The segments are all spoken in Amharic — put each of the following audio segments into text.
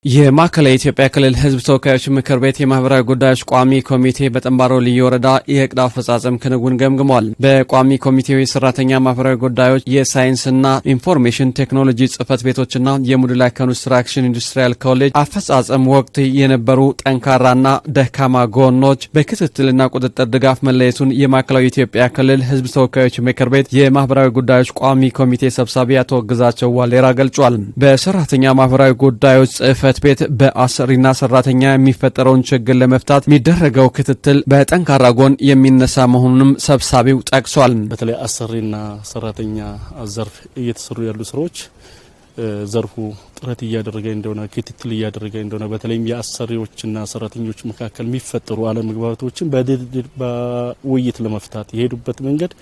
የማዕከላዊ ኢትዮጵያ ክልል ሕዝብ ተወካዮች ምክር ቤት የማህበራዊ ጉዳዮች ቋሚ ኮሚቴ በጠንባሮ ልዩ ወረዳ የዕቅድ አፈጻጸም ክንውን ገምግሟል። በቋሚ ኮሚቴው የሰራተኛ ማህበራዊ ጉዳዮች የሳይንስና ኢንፎርሜሽን ቴክኖሎጂ ጽህፈት ቤቶችና የሙድላ ኮንስትራክሽን ኢንዱስትሪያል ኮሌጅ አፈጻጸም ወቅት የነበሩ ጠንካራና ደካማ ጎኖች በክትትልና ቁጥጥር ድጋፍ መለየቱን የማዕከላዊ ኢትዮጵያ ክልል ሕዝብ ተወካዮች ምክር ቤት የማህበራዊ ጉዳዮች ቋሚ ኮሚቴ ሰብሳቢ አቶ ግዛቸው ዋሌራ ገልጿል። በሰራተኛ ማህበራዊ ጉዳዮች ጽህፈት ቤት በአሰሪና ሰራተኛ የሚፈጠረውን ችግር ለመፍታት የሚደረገው ክትትል በጠንካራ ጎን የሚነሳ መሆኑንም ሰብሳቢው ጠቅሷል። በተለይ አሰሪና ሰራተኛ ዘርፍ እየተሰሩ ያሉ ስራዎች ዘርፉ ጥረት እያደረገ እንደሆነ ክትትል እያደረገ እንደሆነ በተለይም የአሰሪዎችና ሰራተኞች መካከል የሚፈጠሩ አለመግባባቶችን በውይይት ለመፍታት የሄዱበት መንገድ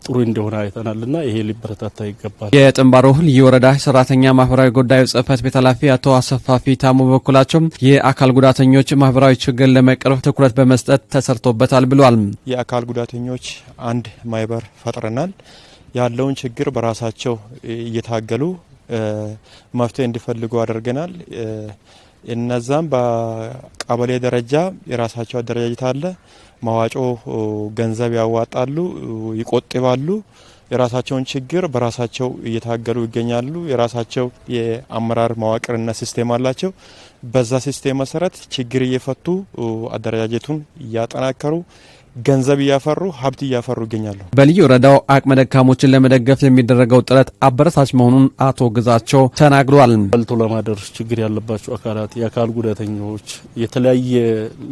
ጥሩ እንደሆነ አይተናልና ይሄ ሊበረታታ ይገባል። የጠንባሮ ልዩ ወረዳ ሰራተኛ ማህበራዊ ጉዳዮች ጽህፈት ቤት ኃላፊ አቶ አሰፋ ፊታሙ በኩላቸው የአካል ጉዳተኞች ማህበራዊ ችግር ለመቅረፍ ትኩረት በመስጠት ተሰርቶበታል ብሏል። የአካል ጉዳተኞች አንድ ማህበር ፈጥረናል። ያለውን ችግር በራሳቸው እየታገሉ መፍትሄ እንዲፈልጉ አድርገናል። እነዛም በቀበሌ ደረጃ የራሳቸው አደረጃጀት አለ። መዋጮ ገንዘብ ያዋጣሉ፣ ይቆጥባሉ። የራሳቸውን ችግር በራሳቸው እየታገሉ ይገኛሉ። የራሳቸው የአመራር መዋቅርና ሲስቴም አላቸው። በዛ ሲስቴም መሰረት ችግር እየፈቱ አደረጃጀቱን እያጠናከሩ ገንዘብ እያፈሩ ሀብት እያፈሩ ይገኛሉ። በልዩ ወረዳው አቅመ ደካሞችን ለመደገፍ የሚደረገው ጥረት አበረታች መሆኑን አቶ ግዛቸው ተናግሯል። በልቶ ለማደር ችግር ያለባቸው አካላት፣ የአካል ጉዳተኞች፣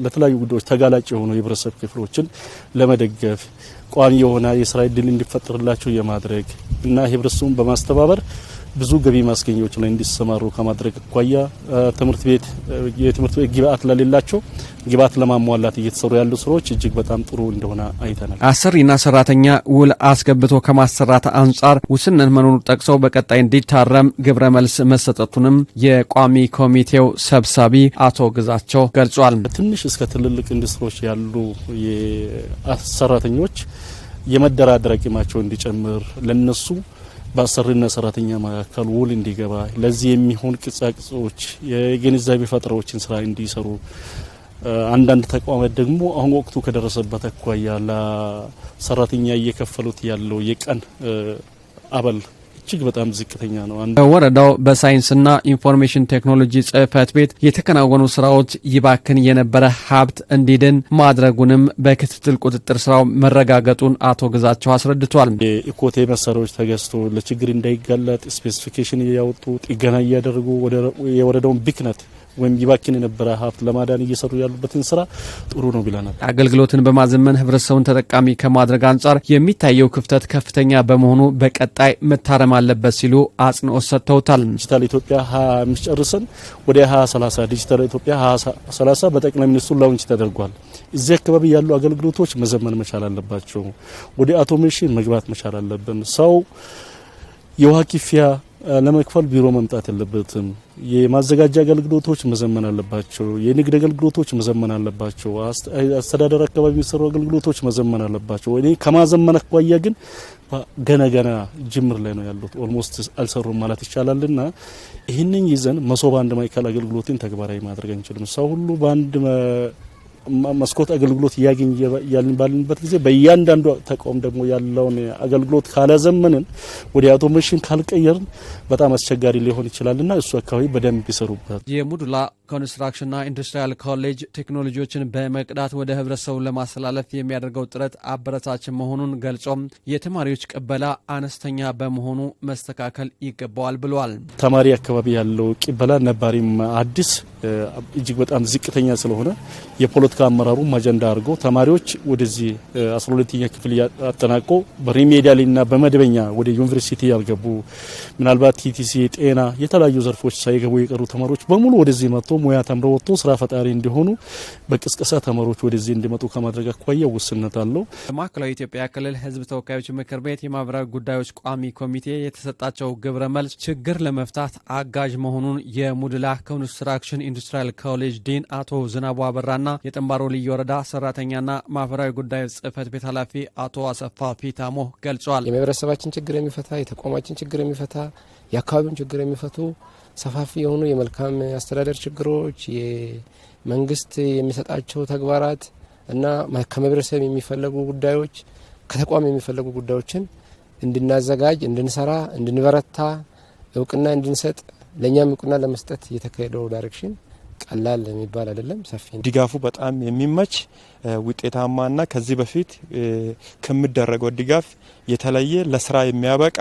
ለተለያዩ ጉዳዮች ተጋላጭ የሆኑ የህብረተሰብ ክፍሎችን ለመደገፍ ቋሚ የሆነ የስራ ዕድል እንዲፈጠርላቸው የማድረግ እና ህብረተሰቡን በማስተባበር ብዙ ገቢ ማስገኛዎች ላይ እንዲሰማሩ ከማድረግ አኳያ የትምህርት ቤት ግብአት ለሌላቸው ግብአት ለማሟላት እየተሰሩ ያሉ ስራዎች እጅግ በጣም ጥሩ እንደሆነ አይተናል። አሰሪና ሰራተኛ ውል አስገብቶ ከማሰራት አንጻር ውስንነት መኖሩን ጠቅሰው በቀጣይ እንዲታረም ግብረ መልስ መሰጠቱንም የቋሚ ኮሚቴው ሰብሳቢ አቶ ግዛቸው ገልጿል። ትንሽ እስከ ትልልቅ ኢንዱስትሪዎች ያሉ ሰራተኞች የመደራደር አቅማቸው እንዲጨምር ለነሱ በአሰሪና ሰራተኛ መካከል ውል እንዲገባ ለዚህ የሚሆን ቅጻቅጾች የግንዛቤ ፈጠራዎችን ስራ እንዲሰሩ አንዳንድ ተቋማት ደግሞ አሁን ወቅቱ ከደረሰበት አኳያ ለሰራተኛ እየከፈሉት ያለው የቀን አበል እጅግ በጣም ዝቅተኛ ነው። ወረዳው በሳይንስና ኢንፎርሜሽን ቴክኖሎጂ ጽህፈት ቤት የተከናወኑ ስራዎች ይባክን የነበረ ሀብት እንዲድን ማድረጉንም በክትትል ቁጥጥር ስራው መረጋገጡን አቶ ግዛቸው አስረድቷል። የኢኮቴ መሳሪያዎች ተገዝቶ ለችግር እንዳይጋለጥ ስፔሲፊኬሽን እያወጡ ጥገና እያደረጉ የወረዳውን ብክነት ወይም ይባክን የነበረ ሀብት ለማዳን እየሰሩ ያሉበትን ስራ ጥሩ ነው ብለናል። አገልግሎትን በማዘመን ህብረተሰቡን ተጠቃሚ ከማድረግ አንጻር የሚታየው ክፍተት ከፍተኛ በመሆኑ በቀጣይ መታረም አለበት ሲሉ አጽንኦት ሰጥተውታል። ዲጂታል ኢትዮጵያ ጨርሰን ወደ 2030 ዲጂታል ኢትዮጵያ 2030 በጠቅላይ ሚኒስትሩ ላውንች ተደርጓል። እዚህ አካባቢ ያሉ አገልግሎቶች መዘመን መቻል አለባቸው። ወደ አውቶሜሽን መግባት መቻል አለብን። ሰው የውሃ ክፍያ ለመክፈል ቢሮ መምጣት የለበትም። የማዘጋጃ አገልግሎቶች መዘመን አለባቸው። የንግድ አገልግሎቶች መዘመን አለባቸው። አስተዳደር አካባቢ የሚሰሩ አገልግሎቶች መዘመን አለባቸው። እኔ ከማዘመን አኳያ ግን ገና ጅምር ላይ ነው ያሉት። ኦልሞስት አልሰሩም ማለት ይቻላልና ይህንን ይዘን መሶብ አንድ ማዕከል አገልግሎትን ተግባራዊ ማድረግ አንችልም። ሰው ሁሉ በአንድ መስኮት አገልግሎት ያገኝ ያልን ባልንበት ጊዜ በእያንዳንዱ ተቋም ደግሞ ያለውን አገልግሎት ካላዘመንን ወደ አውቶሜሽን ካልቀየርን በጣም አስቸጋሪ ሊሆን ይችላልና እሱ አካባቢ በደንብ ይሰሩበት። የሙድላ ኮንስትራክሽንና ኢንዱስትሪያል ኮሌጅ ቴክኖሎጂዎችን በመቅዳት ወደ ህብረተሰቡ ለማስተላለፍ የሚያደርገው ጥረት አበረታች መሆኑን ገልጾም የተማሪዎች ቅበላ አነስተኛ በመሆኑ መስተካከል ይገባዋል ብሏል። ተማሪ አካባቢ ያለው ቅበላ ነባሪም አዲስ እጅግ በጣም ዝቅተኛ ስለሆነ የፖለቲካ አመራሩ አጀንዳ አድርጎ ተማሪዎች ወደዚህ 12ኛ ክፍል አጠናቆ በሪሜዲያልና በመደበኛ ወደ ዩኒቨርሲቲ ያልገቡ ምናልባት ቲቲሲ፣ ጤና የተለያዩ ዘርፎች ሳይገቡ የቀሩ ተማሪዎች በሙሉ ወደዚህ መጥቶ ሙያ ተምረው ወጥቶ ስራ ፈጣሪ እንዲሆኑ በቅስቀሳ ተማሪዎች ወደዚህ እንዲመጡ ከማድረግ አኳያ ውስንነት አለው። በማዕከላዊ ኢትዮጵያ ክልል ህዝብ ተወካዮች ምክር ቤት የማህበራዊ ጉዳዮች ቋሚ ኮሚቴ የተሰጣቸው ግብረ መልስ ችግር ለመፍታት አጋዥ መሆኑን የሙድላ ኮንስትራክሽን ኢንዱስትሪያል ኮሌጅ ዲን አቶ ዝናቡ አበራና የጠንባሮ ልዩ ወረዳ ሰራተኛና ማህበራዊ ጉዳዮች ጽህፈት ቤት ኃላፊ አቶ አሰፋ ፊታሞ ገልጿል። የማህበረሰባችን ችግር የሚፈታ የተቋማችን ችግር የሚፈታ የአካባቢውን ችግር የሚፈቱ ሰፋፊ የሆኑ የመልካም አስተዳደር ችግሮች፣ የመንግስት የሚሰጣቸው ተግባራት እና ከማህበረሰብ የሚፈለጉ ጉዳዮች ከተቋም የሚፈለጉ ጉዳዮችን እንድናዘጋጅ፣ እንድንሰራ፣ እንድንበረታ፣ እውቅና እንድንሰጥ ለኛም እውቅና ለመስጠት የተካሄደው ዳይሬክሽን ቀላል የሚባል አይደለም። ሰፊ ድጋፉ በጣም የሚመች ውጤታማና ከዚህ በፊት ከሚደረገው ድጋፍ የተለየ ለስራ የሚያበቃ